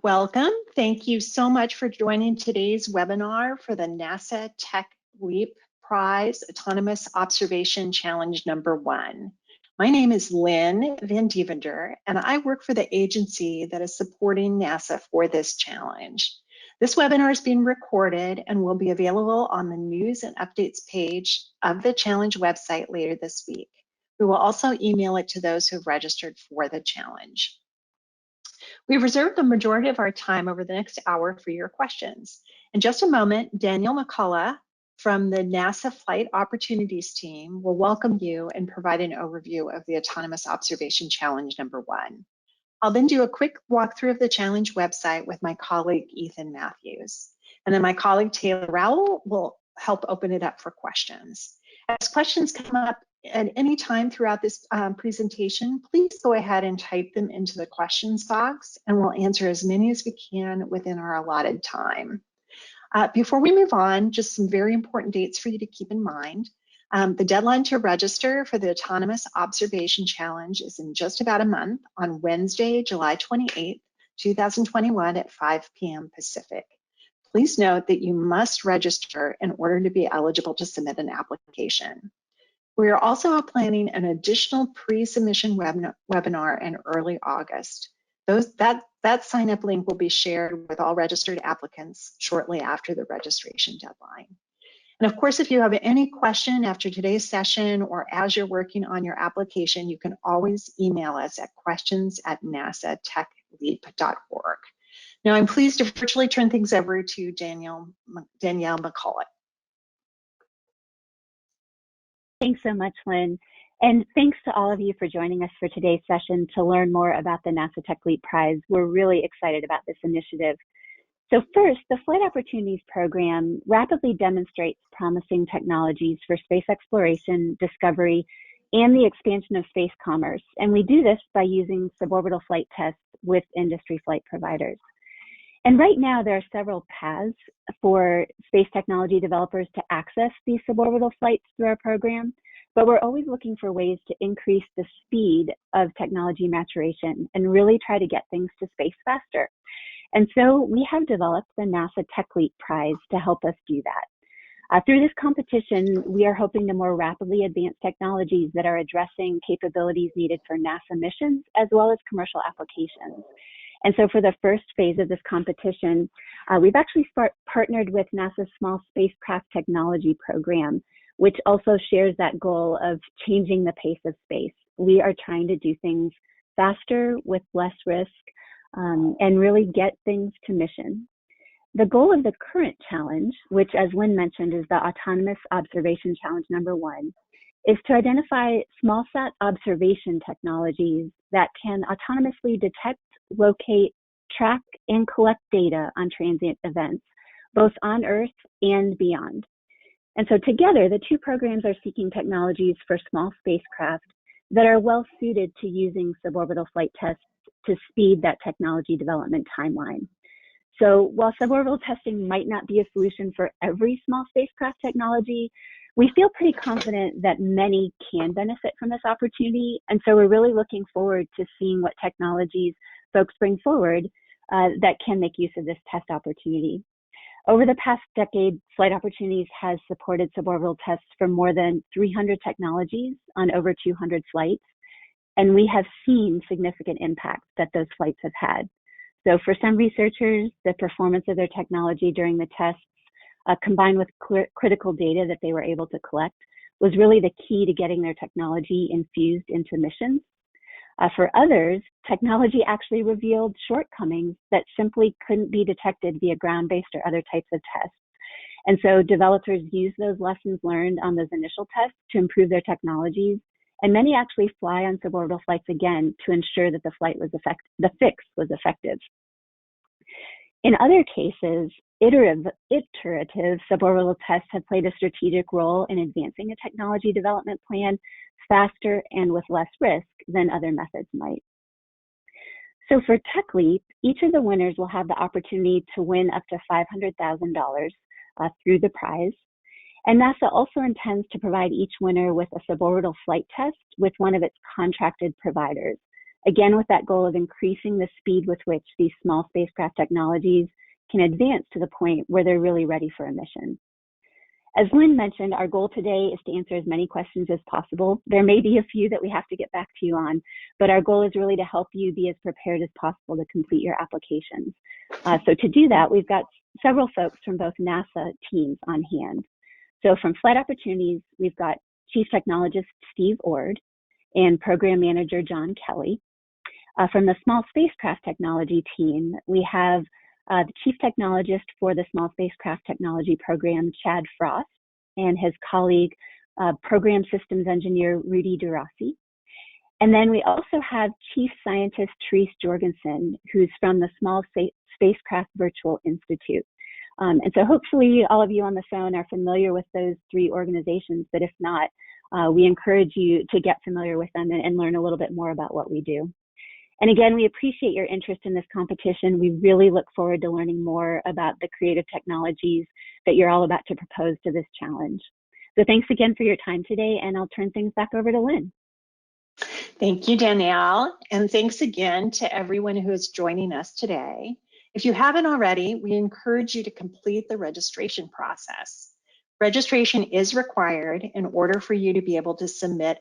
Welcome. Thank you so much for joining today's webinar for the NASA TechLeap Prize Autonomous Observation Challenge #1. My name is Lynn Van Devender, and I work for the agency that is supporting NASA for this challenge. This webinar is being recorded and will be available on the News and Updates page of the challenge website later this week. We will also email it to those who have registered for the challenge. We've reserved the majority of our time over the next hour for your questions. In just a moment, Daniel McCullough from the NASA Flight Opportunities team will welcome you and provide an overview of the Autonomous Observation Challenge #1. I'll then do a quick walkthrough of the challenge website with my colleague, Ethan Matthews. And then my colleague, Taylor Rowell, will help open it up for questions. As questions come up at any time throughout this presentation, please go ahead and type them into the questions box, and we'll answer as many as we can within our allotted time. Before we move on, just some very important dates for you to keep in mind. The deadline to register for the Autonomous Observation Challenge is in just about a month on Wednesday, July 28th, 2021 at 5 p.m. Pacific. Please note that you must register in order to be eligible to submit an application. We are also planning an additional pre-submission webinar in early August. That sign-up link will be shared with all registered applicants shortly after the registration deadline. And of course, if you have any question after today's session or as you're working on your application, you can always email us at questions@nasatechleap.org. Now, I'm pleased to virtually turn things over to Danielle McCullough. Thanks so much, Lynn. And thanks to all of you for joining us for today's session to learn more about the NASA TechLeap Prize. We're really excited about this initiative. So first, the Flight Opportunities Program rapidly demonstrates promising technologies for space exploration, discovery, and the expansion of space commerce. And we do this by using suborbital flight tests with industry flight providers. And right now, there are several paths for space technology developers to access these suborbital flights through our program, but we're always looking for ways to increase the speed of technology maturation and really try to get things to space faster. And so we have developed the NASA TechLeap Prize to help us do that. Through this competition, we are hoping to more rapidly advance technologies that are addressing capabilities needed for NASA missions as well as commercial applications. And so for the first phase of this competition, we've actually partnered with NASA's Small Spacecraft Technology Program, which also shares that goal of changing the pace of space. We are trying to do things faster with less risk and really get things to mission. The goal of the current challenge, which as Lynn mentioned is the Autonomous Observation Challenge #1, is to identify small-sat observation technologies that can autonomously detect, locate, track, and collect data on transient events, both on Earth and beyond. And so together, the two programs are seeking technologies for small spacecraft that are well suited to using suborbital flight tests to speed that technology development timeline. So while suborbital testing might not be a solution for every small spacecraft technology, we feel pretty confident that many can benefit from this opportunity. And so we're really looking forward to seeing what technologies folks bring forward that can make use of this test opportunity. Over the past decade, Flight Opportunities has supported suborbital tests for more than 300 technologies on over 200 flights. And we have seen significant impact that those flights have had. So for some researchers, the performance of their technology during the tests, combined with critical data that they were able to collect, was really the key to getting their technology infused into missions. For others, technology actually revealed shortcomings that simply couldn't be detected via ground-based or other types of tests. And so developers use those lessons learned on those initial tests to improve their technologies. And many actually fly on suborbital flights again to ensure that the fix was effective. In other cases, iterative suborbital tests have played a strategic role in advancing a technology development plan faster and with less risk than other methods might. So for TechLeap, each of the winners will have the opportunity to win up to $500,000 through the prize. And NASA also intends to provide each winner with a suborbital flight test with one of its contracted providers. again with that goal of increasing the speed with which these small spacecraft technologies can advance to the point where they're really ready for a mission. As Lynn mentioned, our goal today is to answer as many questions as possible. There may be a few that we have to get back to you on, but our goal is really to help you be as prepared as possible to complete your applications. So to do that, we've got several folks from both NASA teams on hand. So from Flight Opportunities, we've got Chief Technologist Steve Ord and Program Manager John Kelly. From the Small Spacecraft Technology team, we have the Chief Technologist for the Small Spacecraft Technology Program, Chad Frost, and his colleague, Program Systems Engineer Rudy Durasi. And then we also have Chief Scientist Therese Jorgensen, who's from the Small Spacecraft Virtual Institute. And so hopefully all of you on the phone are familiar with those three organizations, but if not, we encourage you to get familiar with them and learn a little bit more about what we do. And again, we appreciate your interest in this competition. We really look forward to learning more about the creative technologies that you're all about to propose to this challenge. So thanks again for your time today, and I'll turn things back over to Lynn. Thank you, Danielle, and thanks again to everyone who is joining us today. If you haven't already, we encourage you to complete the registration process. Registration is required in order for you to be able to submit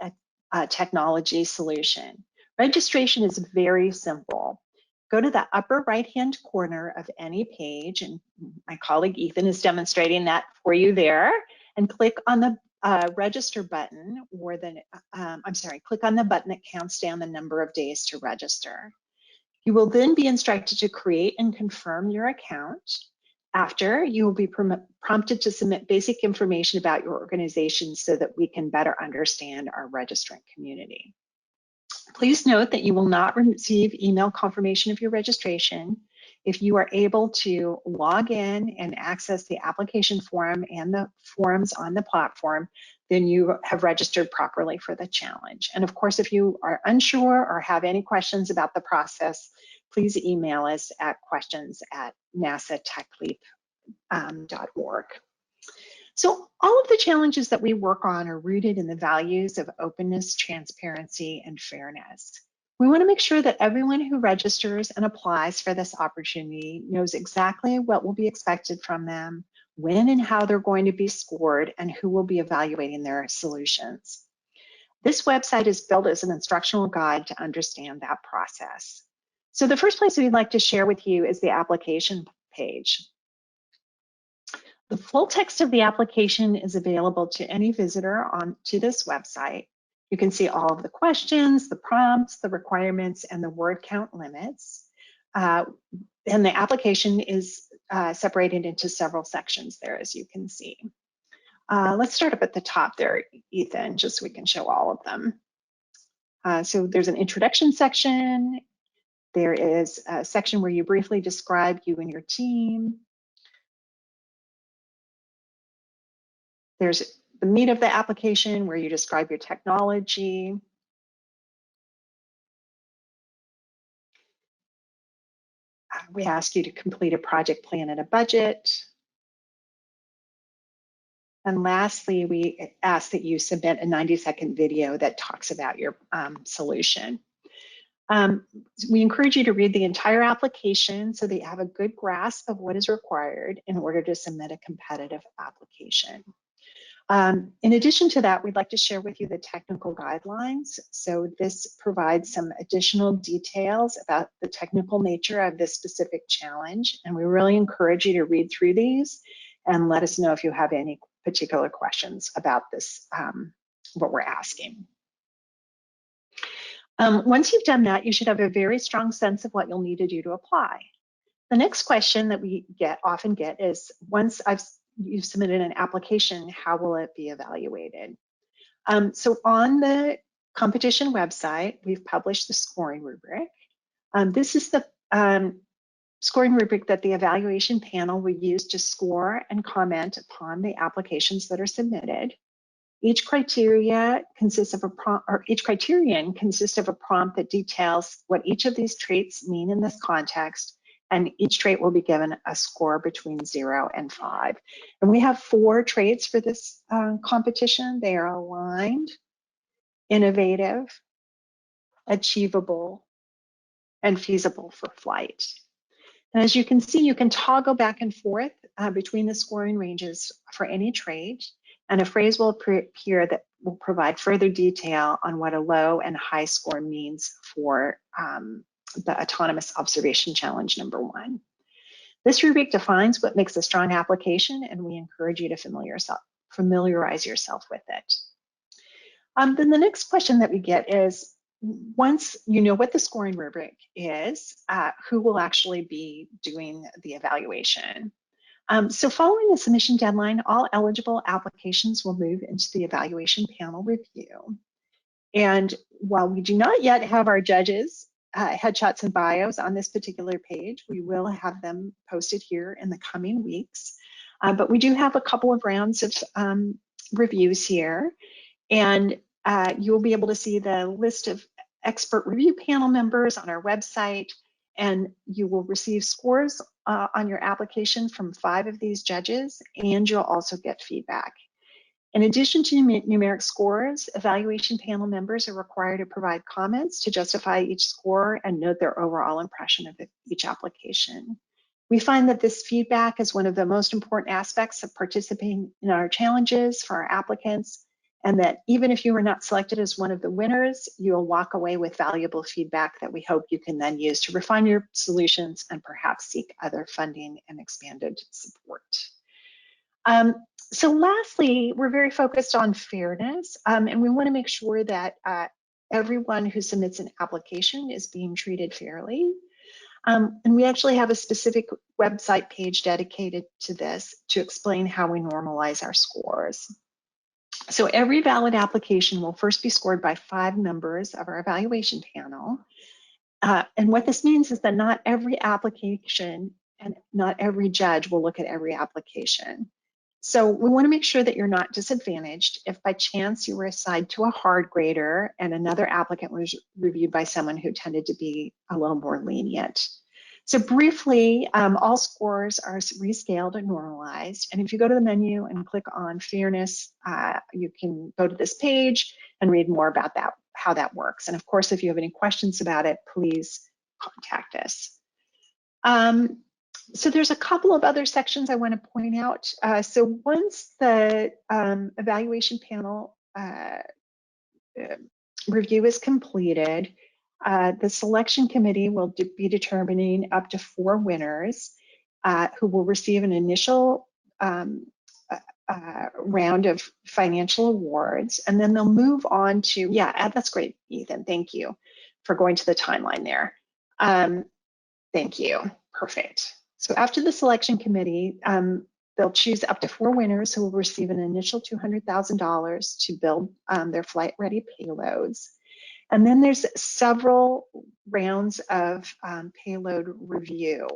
a technology solution. Registration is very simple. Go to the upper right-hand corner of any page, and my colleague Ethan is demonstrating that for you there, and click on the register button, or the, click on the button that counts down the number of days to register. You will then be instructed to create and confirm your account. After, you will be prompted to submit basic information about your organization so that we can better understand our registrant community. Please note that you will not receive email confirmation of your registration. If you are able to log in and access the application form and the forms on the platform, then you have registered properly for the challenge. And of course, if you are unsure or have any questions about the process, please email us at questions@nasatechleap.org. So all of the challenges that we work on are rooted in the values of openness, transparency, and fairness. We want to make sure that everyone who registers and applies for this opportunity knows exactly what will be expected from them, when and how they're going to be scored, and who will be evaluating their solutions. This website is built as an instructional guide to understand that process. So the first place we'd like to share with you is the application page. The full text of the application is available to any visitor to this website. You can see all of the questions, the prompts, the requirements, and the word count limits. And the application is separated into several sections there, as you can see. Let's start up at the top there, Ethan, just so we can show all of them. So there's an introduction section. There is a section where you briefly describe you and your team. There's the meat of the application where you describe your technology. We ask you to complete a project plan and a budget. And lastly, we ask that you submit a 90-second video that talks about your solution. We encourage you to read the entire application so that you have a good grasp of what is required in order to submit a competitive application. In addition to that, we'd like to share with you the technical guidelines. So this provides some additional details about the technical nature of this specific challenge. And we really encourage you to read through these and let us know if you have any particular questions about this, what we're asking. Once you've done that, you should have a very strong sense of what you'll need to do to apply. The next question that we often get is, once you've submitted an application, how will it be evaluated? So on the competition website, we've published the scoring rubric. This is the scoring rubric that the evaluation panel will use to score and comment upon the applications that are submitted. Each criterion consists of a prompt that details what each of these traits mean in this context, and each trait will be given a score between 0 and 5. And we have 4 traits for this competition. They are aligned, innovative, achievable, and feasible for flight. And as you can see, you can toggle back and forth between the scoring ranges for any trade, and a phrase will appear that will provide further detail on what a low and high score means for the autonomous observation challenge number 1. This rubric defines what makes a strong application, and we encourage you to familiarize yourself with it. Then the next question that we get is, once you know what the scoring rubric is, who will actually be doing the evaluation? So following the submission deadline, all eligible applications will move into the evaluation panel review. And while we do not yet have our judges' headshots and bios on this particular page, we will have them posted here in the coming weeks. But we do have a couple of rounds of reviews here, and you'll be able to see the list of expert review panel members on our website, and you will receive scores on your application from 5 of these judges, and you'll also get feedback. In addition to numeric scores, evaluation panel members are required to provide comments to justify each score and note their overall impression of each application. We find that this feedback is one of the most important aspects of participating in our challenges for our applicants, and that even if you were not selected as one of the winners, you'll walk away with valuable feedback that we hope you can then use to refine your solutions and perhaps seek other funding and expanded support. So lastly, we're very focused on fairness, and we want to make sure that everyone who submits an application is being treated fairly. And we actually have a specific website page dedicated to this to explain how we normalize our scores. So every valid application will first be scored by 5 members of our evaluation panel. And what this means is that not every application and not every judge will look at every application. So we want to make sure that you're not disadvantaged if by chance you were assigned to a hard grader and another applicant was reviewed by someone who tended to be a little more lenient. So briefly, all scores are rescaled and normalized. And if you go to the menu and click on fairness, you can go to this page and read more about that, how that works. And of course, if you have any questions about it, please contact us. So there's a couple of other sections I want to point out. So once the evaluation panel review is completed, the selection committee will be determining up to 4 winners who will receive an initial round of financial awards, and then they'll move on to, that's great, Ethan, thank you for going to the timeline there. Thank you, perfect. So after the selection committee, they'll choose up to 4 winners who will receive an initial $200,000 to build their flight-ready payloads. And then there's several rounds of payload review.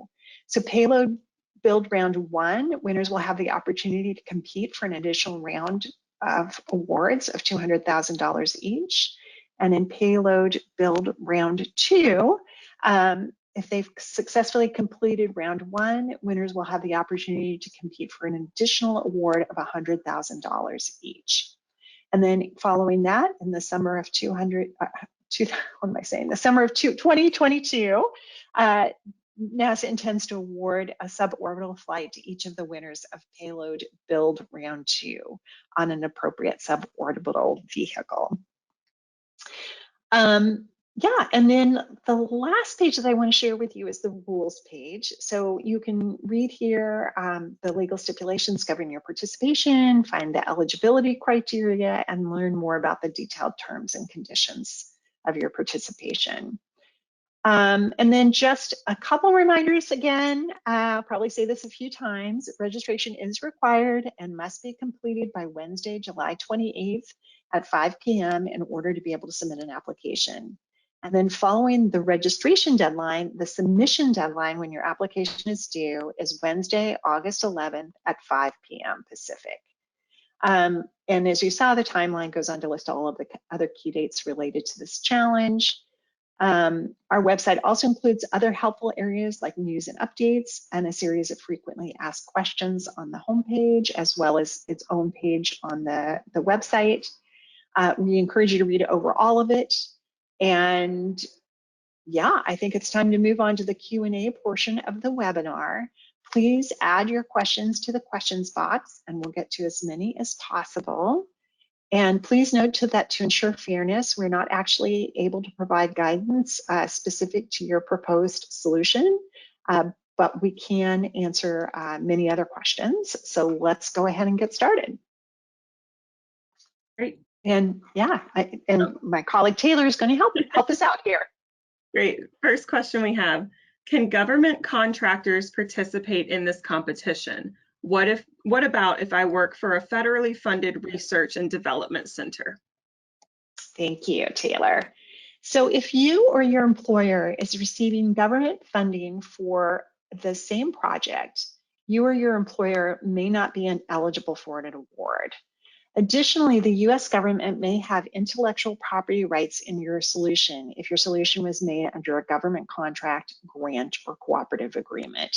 So payload build round 1, winners will have the opportunity to compete for an additional round of awards of $200,000 each. And in payload build round 2, if they've successfully completed round 1, winners will have the opportunity to compete for an additional award of $100,000 each. And then following that, in the summer of 2022, NASA intends to award a suborbital flight to each of the winners of payload build round 2 on an appropriate suborbital vehicle. And then the last page that I want to share with you is the rules page. So you can read here the legal stipulations governing your participation, find the eligibility criteria, and learn more about the detailed terms and conditions of your participation. And then just a couple reminders again, I'll probably say this a few times. Registration is required and must be completed by Wednesday, July 28th at 5 p.m. in order to be able to submit an application. And then following the registration deadline, the submission deadline when your application is due is Wednesday, August 11th at 5 p.m. Pacific. And as you saw, the timeline goes on to list all of the other key dates related to this challenge. Our website also includes other helpful areas like news and updates and a series of frequently asked questions on the homepage, as well as its own page on the website. We encourage you to read over all of it. And yeah, I think it's time to move on to the Q&A portion of the webinar. Please add your questions to the questions box and we'll get to as many as possible. And please note that to ensure fairness, we're not actually able to provide guidance specific to your proposed solution, but we can answer many other questions. So let's go ahead and get started. Great. And yeah, my colleague Taylor is going to help us out here. Great. First question we have, can government contractors participate in this competition? What about if I work for a federally funded research and development center? Thank you, Taylor. So if you or your employer is receiving government funding for the same project, you or your employer may not be eligible for an award. Additionally, the U.S. government may have intellectual property rights in your solution if your solution was made under a government contract, grant, or cooperative agreement.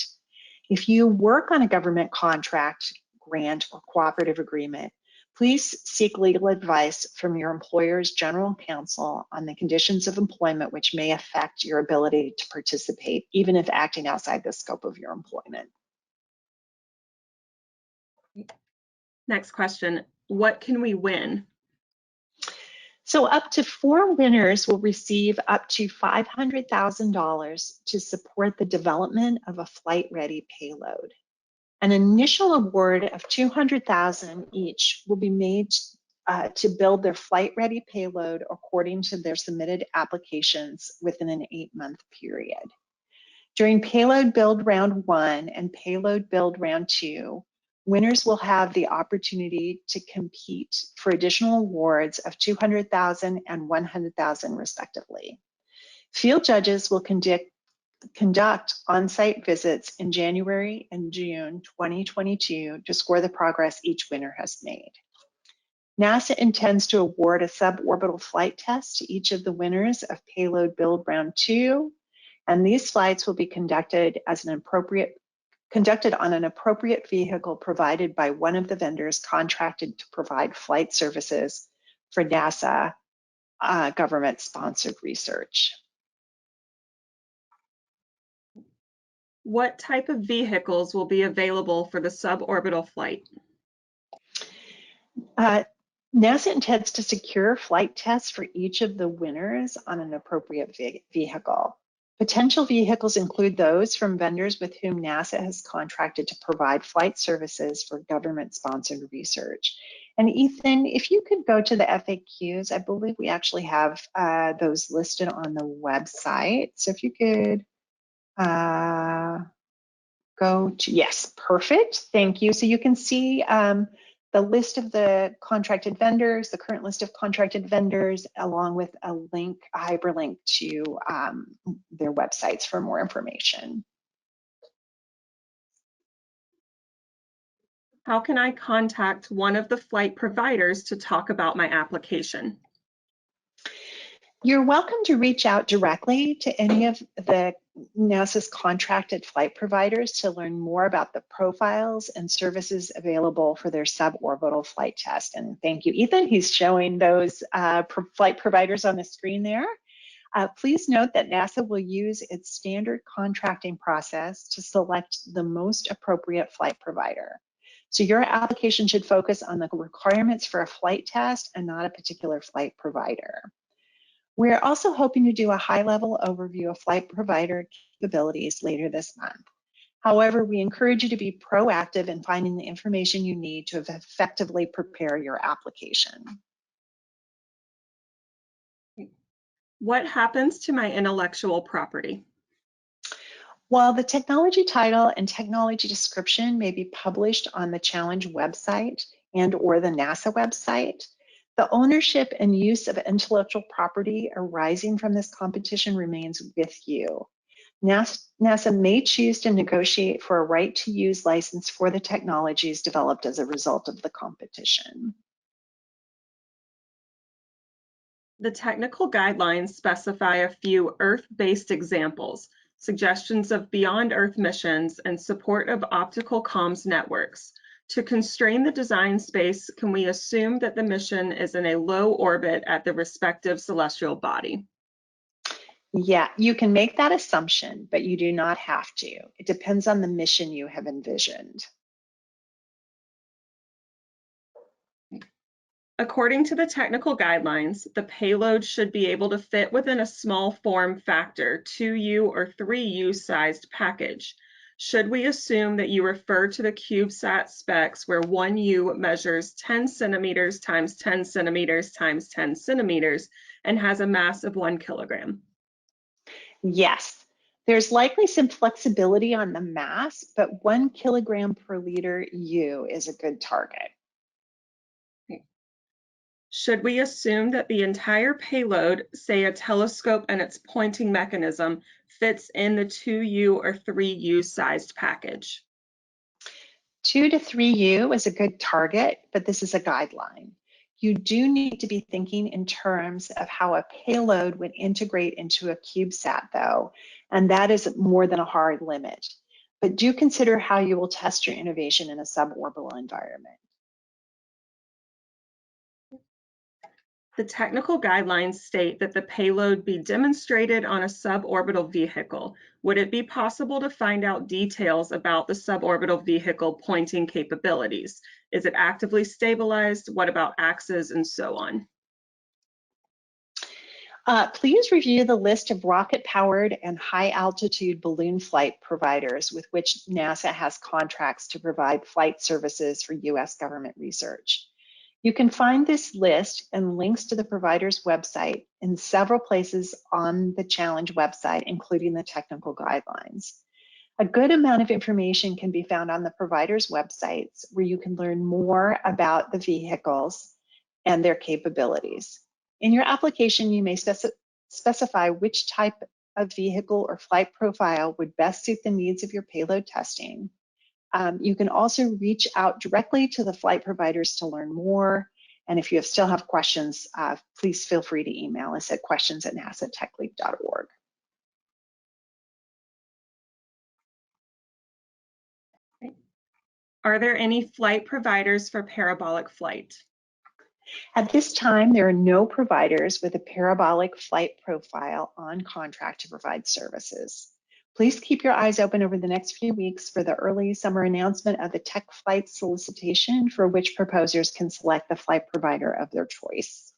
If you work on a government contract, grant, or cooperative agreement, please seek legal advice from your employer's general counsel on the conditions of employment which may affect your ability to participate, even if acting outside the scope of your employment. Next question, what can we win? So up to 4 winners will receive up to $500,000 to support the development of a flight-ready payload. An initial award of $200,000 each will be made to build their flight-ready payload according to their submitted applications within an 8-month period. During Payload Build Round 1 and Payload Build Round 2, winners will have the opportunity to compete for additional awards of $200,000 and $100,000 respectively. Field judges will conduct on-site visits in January and June 2022 to score the progress each winner has made. NASA intends to award a suborbital flight test to each of the winners of Payload Build Round 2, and these flights will be conducted on an appropriate vehicle provided by one of the vendors contracted to provide flight services for NASA government-sponsored research. What type of vehicles will be available for the suborbital flight? NASA intends to secure flight tests for each of the winners on an appropriate vehicle. Potential vehicles include those from vendors with whom NASA has contracted to provide flight services for government-sponsored research. And Ethan, if you could go to the FAQs, I believe we actually have those listed on the website. So if you could go to, yes, perfect, thank you. So you can see the list of the contracted vendors, the current list of contracted vendors, along with a link, a hyperlink to their websites for more information. How can I contact one of the flight providers to talk about my application? You're welcome to reach out directly to any of the NASA's contracted flight providers to learn more about the profiles and services available for their suborbital flight test. And thank you, Ethan. He's showing those flight providers on the screen there. Please note that NASA will use its standard contracting process to select the most appropriate flight provider. So your application should focus on the requirements for a flight test and not a particular flight provider. We're also hoping to do a high-level overview of flight provider capabilities later this month. However, we encourage you to be proactive in finding the information you need to effectively prepare your application. What happens to my intellectual property? While the technology title and technology description may be published on the Challenge website and/or the NASA website, the ownership and use of intellectual property arising from this competition remains with you. NASA may choose to negotiate for a right to use license for the technologies developed as a result of the competition. The technical guidelines specify a few Earth-based examples, suggestions of beyond Earth missions, and support of optical comms networks. To constrain the design space, can we assume that the mission is in a low orbit at the respective celestial body? Yeah, you can make that assumption, but you do not have to. It depends on the mission you have envisioned. According to the technical guidelines, the payload should be able to fit within a small form factor 2U or 3U sized package. Should we assume that you refer to the CubeSat specs where 1U measures 10 centimeters times 10 centimeters times 10 centimeters and has a mass of 1 kilogram? Yes, there's likely some flexibility on the mass, but 1 kilogram per liter U is a good target. Should we assume that the entire payload, say a telescope and its pointing mechanism, fits in the 2U or 3U sized package? 2 to 3U is a good target, but this is a guideline. You do need to be thinking in terms of how a payload would integrate into a CubeSat, though, and that is more than a hard limit. But do consider how you will test your innovation in a suborbital environment. The technical guidelines state that the payload be demonstrated on a suborbital vehicle. Would it be possible to find out details about the suborbital vehicle pointing capabilities? Is it actively stabilized? What about axes and so on? Please review the list of rocket-powered and high-altitude balloon flight providers with which NASA has contracts to provide flight services for US government research. You can find this list and links to the provider's website in several places on the challenge website, including the technical guidelines. A good amount of information can be found on the provider's websites, where you can learn more about the vehicles and their capabilities. In your application, you may specify which type of vehicle or flight profile would best suit the needs of your payload testing. You can also reach out directly to the flight providers to learn more. And if you still have questions, please feel free to email us at questions@nasatechleap.org. Are there any flight providers for parabolic flight? At this time, there are no providers with a parabolic flight profile on contract to provide services. Please keep your eyes open over the next few weeks for the early summer announcement of the tech flight solicitation, for which proposers can select the flight provider of their choice.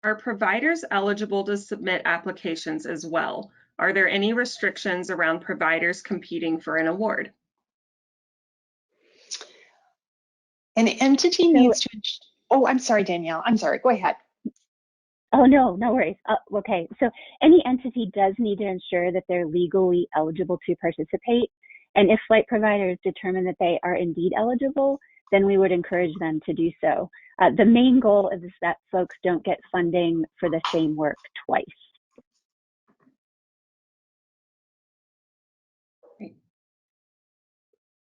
Are providers eligible to submit applications as well? Are there any restrictions around providers competing for an award? An entity needs to, oh, I'm sorry, Danielle, I'm sorry, go ahead. Oh, no worries. Okay, so any entity does need to ensure that they're legally eligible to participate. And if flight providers determine that they are indeed eligible, then we would encourage them to do so. The main goal is that folks don't get funding for the same work twice.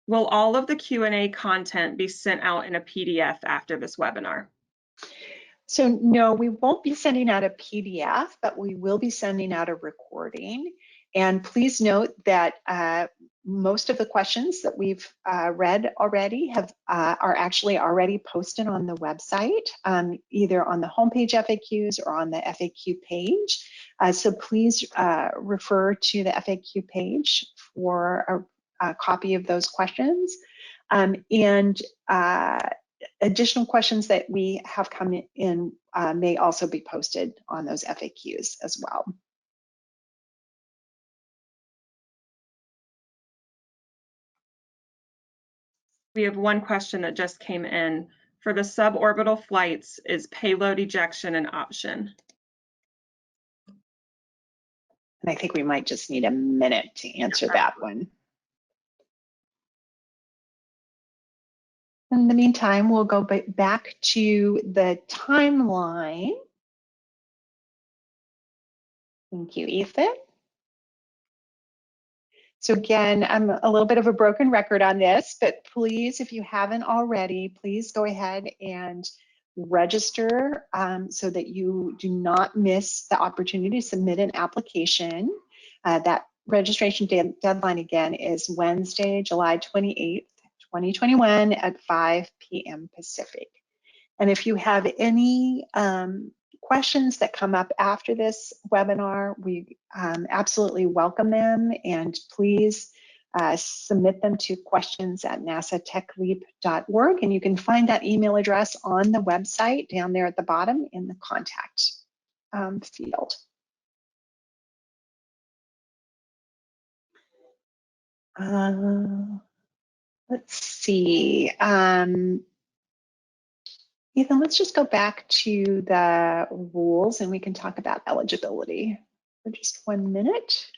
Will all of the Q&A content be sent out in a PDF after this webinar? So no, we won't be sending out a PDF, but we will be sending out a recording. And please note that most of the questions that we've read already are actually already posted on the website, either on the homepage FAQs or on the FAQ page. So please refer to the FAQ page for a copy of those questions. Additional questions that we have come in may also be posted on those FAQs as well. We have one question that just came in. For the suborbital flights, is payload ejection an option? And I think we might just need a minute to answer that one. In the meantime, we'll go back to the timeline. Thank you, Ethan. So again, I'm a little bit of a broken record on this, but please, if you haven't already, please go ahead and register so that you do not miss the opportunity to submit an application. That registration deadline again is Wednesday, July 28th, 2021 at 5 p.m. Pacific. And if you have any questions that come up after this webinar, we absolutely welcome them, and please submit them to questions@nasatechleap.org, and you can find that email address on the website down there at the bottom in the contact field. Let's see. Ethan, let's just go back to the rules and we can talk about eligibility for just 1 minute.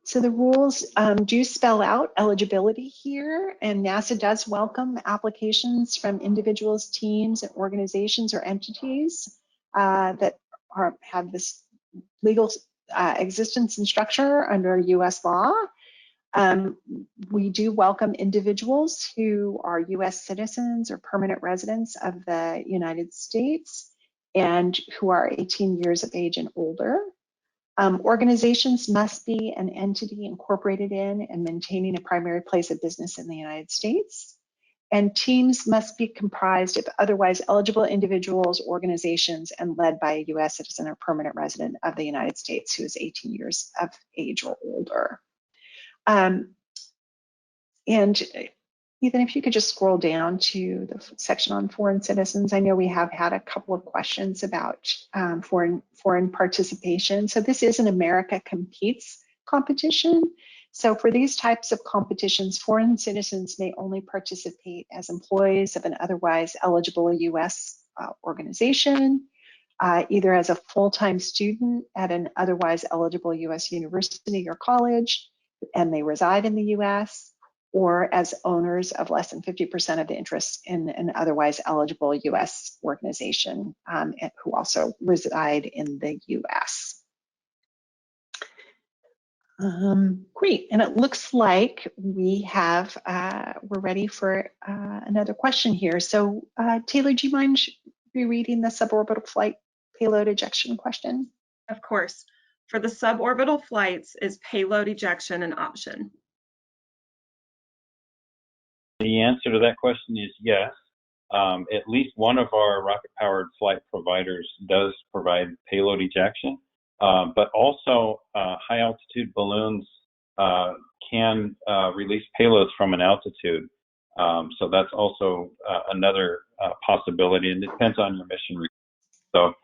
So the rules do spell out eligibility here, and NASA does welcome applications from individuals, teams, and organizations or entities that have this legal existence and structure under US law. We do welcome individuals who are US citizens or permanent residents of the United States and who are 18 years of age and older. Organizations must be an entity incorporated in and maintaining a primary place of business in the United States. And teams must be comprised of otherwise eligible individuals, organizations, and led by a US citizen or permanent resident of the United States who is 18 years of age or older. And Ethan, if you could just scroll down to the section on foreign citizens. I know we have had a couple of questions about foreign participation. So this is an America Competes competition. So for these types of competitions, foreign citizens may only participate as employees of an otherwise eligible US organization, either as a full-time student at an otherwise eligible US university or college, and they reside in the US, or as owners of less than 50% of the interests in an otherwise eligible US organization who also reside in the US. Great, and it looks like we have, we're ready for another question here. So Taylor, do you mind rereading the suborbital flight payload ejection question? Of course. For the suborbital flights, is payload ejection an option? The answer to that question is yes. At least one of our rocket-powered flight providers does provide payload ejection, but also high-altitude balloons can release payloads from an altitude. So that's also another possibility, and it depends on your mission. So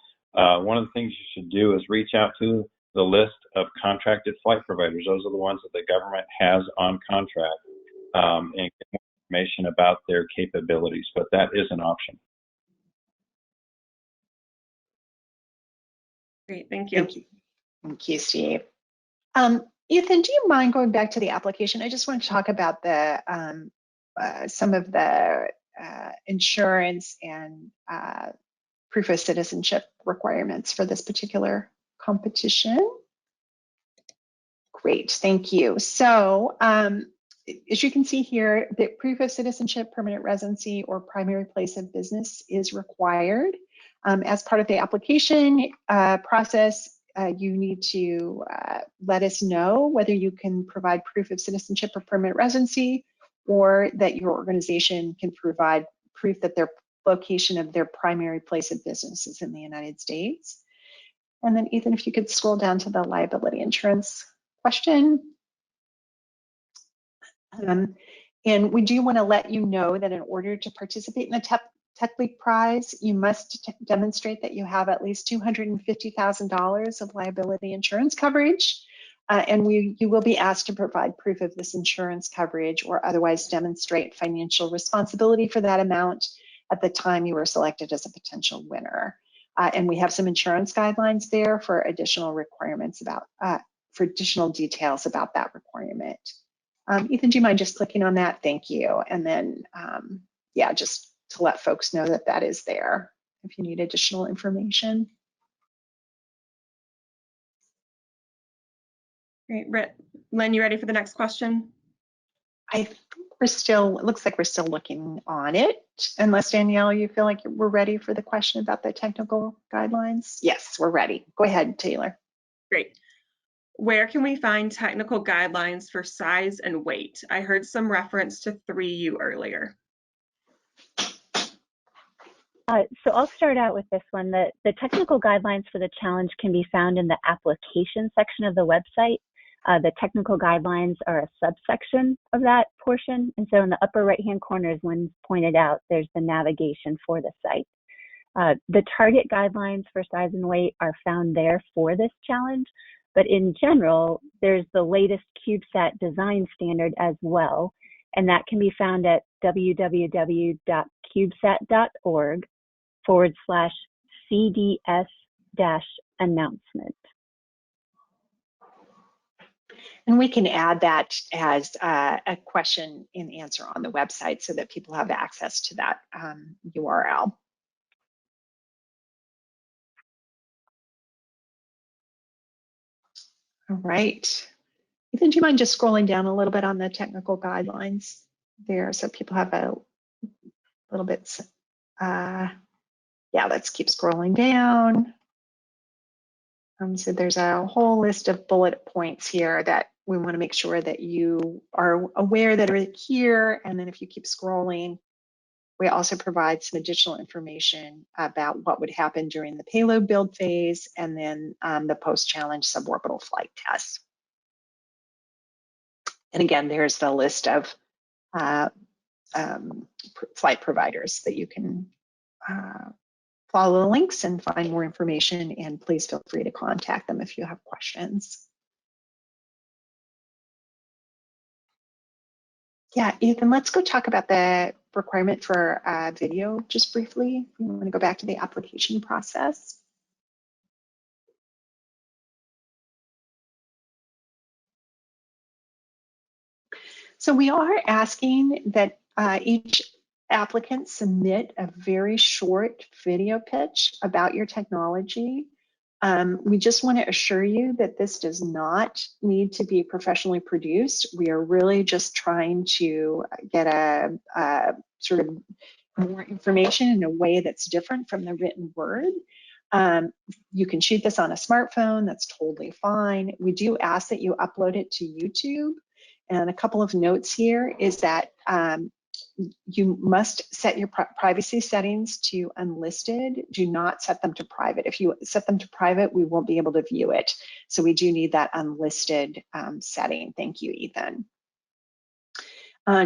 one of the things you should do is reach out to the list of contracted flight providers. Those are the ones that the government has on contract, and get more information about their capabilities, but that is an option. Great, thank you. Thank you, thank you, Steve. Ethan, do you mind going back to the application? I just want to talk about the some of the insurance and proof of citizenship requirements for this particular competition. Great, thank you. So as you can see here, the proof of citizenship, permanent residency, or primary place of business is required. As part of the application process, you need to let us know whether you can provide proof of citizenship or permanent residency, or that your organization can provide proof that their location of their primary place of business is in the United States. And then Ethan, if you could scroll down to the liability insurance question. And we do want to let you know that in order to participate in the TechLeap prize, you must demonstrate that you have at least $250,000 of liability insurance coverage. And you will be asked to provide proof of this insurance coverage or otherwise demonstrate financial responsibility for that amount at the time you were selected as a potential winner. And we have some insurance guidelines there for additional requirements about, for additional details about that requirement. Ethan, do you mind just clicking on that? Thank you. And then, yeah, just to let folks know that that is there if you need additional information. Great, Lynn, you ready for the next question? I think we're still, it looks like we're still looking on it. Unless Danielle, you feel like we're ready for the question about the technical guidelines? Yes, we're ready. Go ahead, Taylor. Great. Where can we find technical guidelines for size and weight? I heard some reference to 3U earlier. So I'll start out with this one. The technical guidelines for the challenge can be found in the application section of the website. The technical guidelines are a subsection of that portion. And so in the upper right-hand corner, as Lynn pointed out, there's the navigation for the site. The target guidelines for size and weight are found there for this challenge. But in general, there's the latest CubeSat design standard as well. And that can be found at www.cubesat.org/CDS-announcement. And we can add that as a question and answer on the website so that people have access to that URL. All right. Ethan, do you mind just scrolling down a little bit on the technical guidelines there so people have a little bit, yeah, let's keep scrolling down. So there's a whole list of bullet points here that we want to make sure that you are aware that are here. And then if you keep scrolling, we also provide some additional information about what would happen during the payload build phase and then the post-challenge suborbital flight tests. And again, there's the list of flight providers that you can follow the links and find more information, and please feel free to contact them if you have questions. Yeah, Ethan, let's go talk about the requirement for video just briefly. We want to go back to the application process. So we are asking that each applicant submit a very short video pitch about your technology. We just want to assure you that this does not need to be professionally produced. We are really just trying to get a sort of more information in a way that's different from the written word. You can shoot this on a smartphone, that's totally fine. We do ask that you upload it to YouTube. And a couple of notes here is that you must set your privacy settings to unlisted. Do not set them to private. If you set them to private, we won't be able to view it. So we do need that unlisted setting. Thank you, Ethan.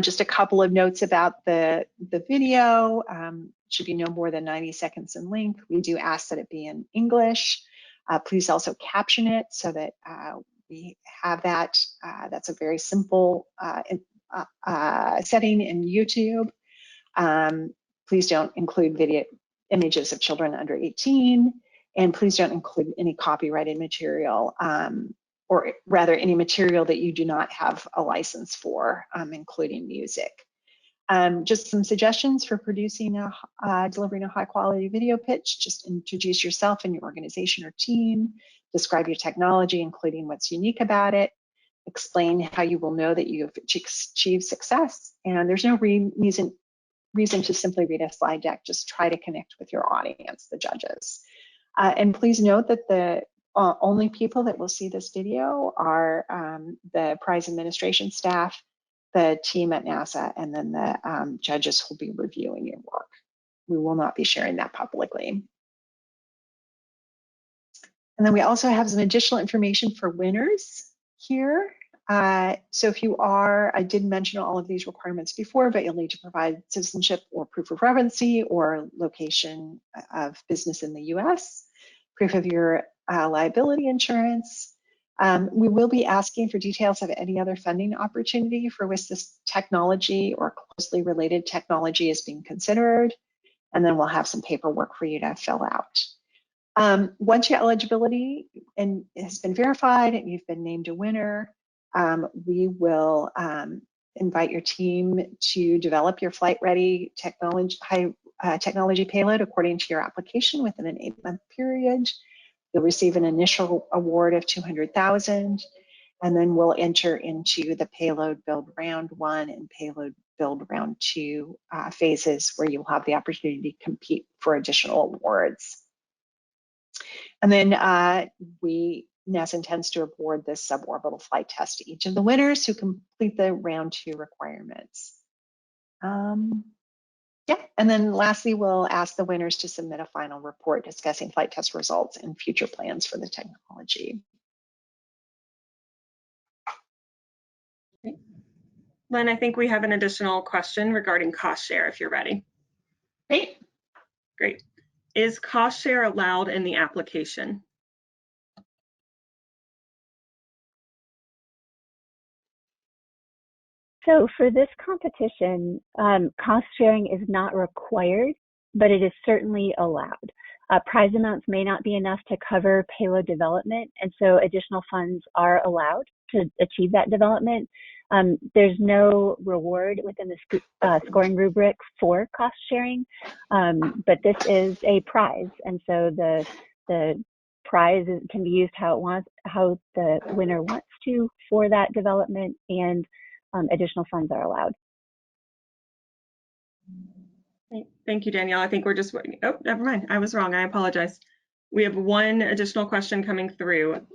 Just a couple of notes about the video. Should be no more than 90 seconds in length. We do ask that it be in English. Please also caption it so that we have that. That's a very simple setting in YouTube. Please don't include video images of children under 18, and please don't include any copyrighted material, or rather any material that you do not have a license for, including music. Just some suggestions for producing delivering a high quality video pitch. Just introduce yourself and your organization or team, describe your technology, including what's unique about it, explain how you will know that you have achieved success. And there's no reason to simply read a slide deck. Just try to connect with your audience, the judges. And please note that the only people that will see this video are the prize administration staff, the team at NASA, and then the judges who will be reviewing your work. We will not be sharing that publicly. And then we also have some additional information for winners here. So if you are, I did mention all of these requirements before, but you'll need to provide citizenship or proof of residency or location of business in the US, proof of your liability insurance. We will be asking for details of any other funding opportunity for which this technology or closely related technology is being considered. And then we'll have some paperwork for you to fill out. Once your eligibility has been verified and you've been named a winner, we will invite your team to develop your flight-ready technology payload according to your application within an 8-month period. You'll receive an initial award of $200,000, and then we'll enter into the payload build round 1 and payload build round 2 phases, where you'll have the opportunity to compete for additional awards. And then NASA intends to award this suborbital flight test to each of the winners who complete the round 2 requirements. Yeah, and then lastly, we'll ask the winners to submit a final report discussing flight test results and future plans for the technology. Lynn, I think we have an additional question regarding cost share if you're ready. Great. Great. Is cost share allowed in the application? So for this competition, cost sharing is not required, but it is certainly allowed. Prize amounts may not be enough to cover payload development, and so additional funds are allowed to achieve that development. There's no reward within the scoring rubric for cost sharing, but this is a prize, and so the prize can be used how the winner wants to for that development, and additional funds are allowed. Thank you, Danielle. I think we're just waiting. Oh, never mind. I was wrong. I apologize. We have one additional question coming through.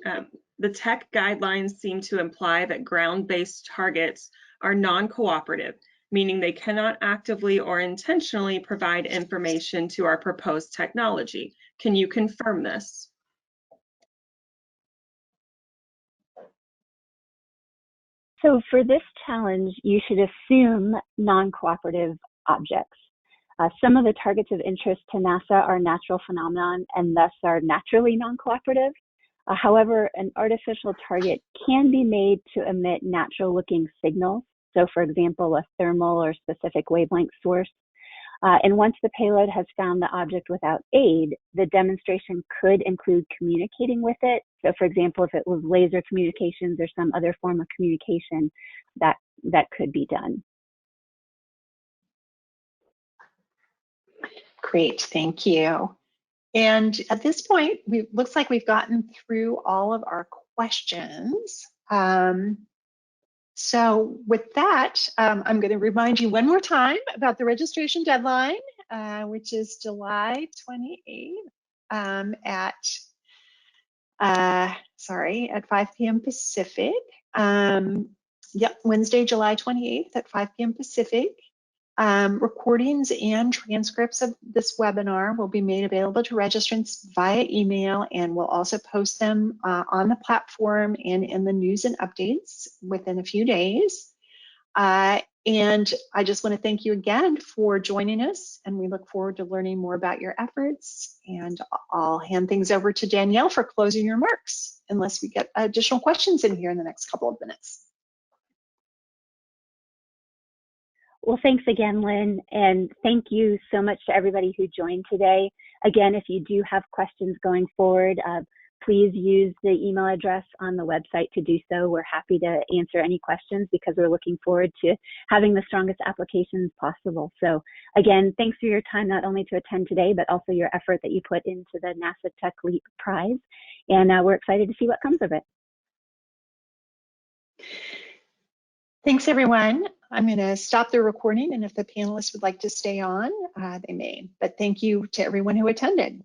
The tech guidelines seem to imply that ground-based targets are non-cooperative, meaning they cannot actively or intentionally provide information to our proposed technology. Can you confirm this? So for this challenge, you should assume non-cooperative objects. Some of the targets of interest to NASA are natural phenomenon and thus are naturally non-cooperative. However, an artificial target can be made to emit natural-looking signals. So for example, a thermal or specific wavelength source. And once the payload has found the object without aid, the demonstration could include communicating with it. So for example, if it was laser communications or some other form of communication, that could be done. Great, thank you. And at this point, looks like we've gotten through all of our questions. So with that, I'm going to remind you one more time about the registration deadline, which is July 28th at 5 p.m. Pacific. Yep, Wednesday, July 28th at 5 p.m. Pacific. Recordings and transcripts of this webinar will be made available to registrants via email, and we'll also post them on the platform and in the news and updates within a few days. And I just want to thank you again for joining us, and we look forward to learning more about your efforts. And I'll hand things over to Danielle for closing remarks, unless we get additional questions in here in the next couple of minutes. Well, thanks again, Lynn, and thank you so much to everybody who joined today. Again, if you do have questions going forward, please use the email address on the website to do so. We're happy to answer any questions because we're looking forward to having the strongest applications possible. So again, thanks for your time, not only to attend today, but also your effort that you put into the NASA TechLeap Prize. And we're excited to see what comes of it. Thanks, everyone. I'm going to stop the recording, and if the panelists would like to stay on, they may. But thank you to everyone who attended.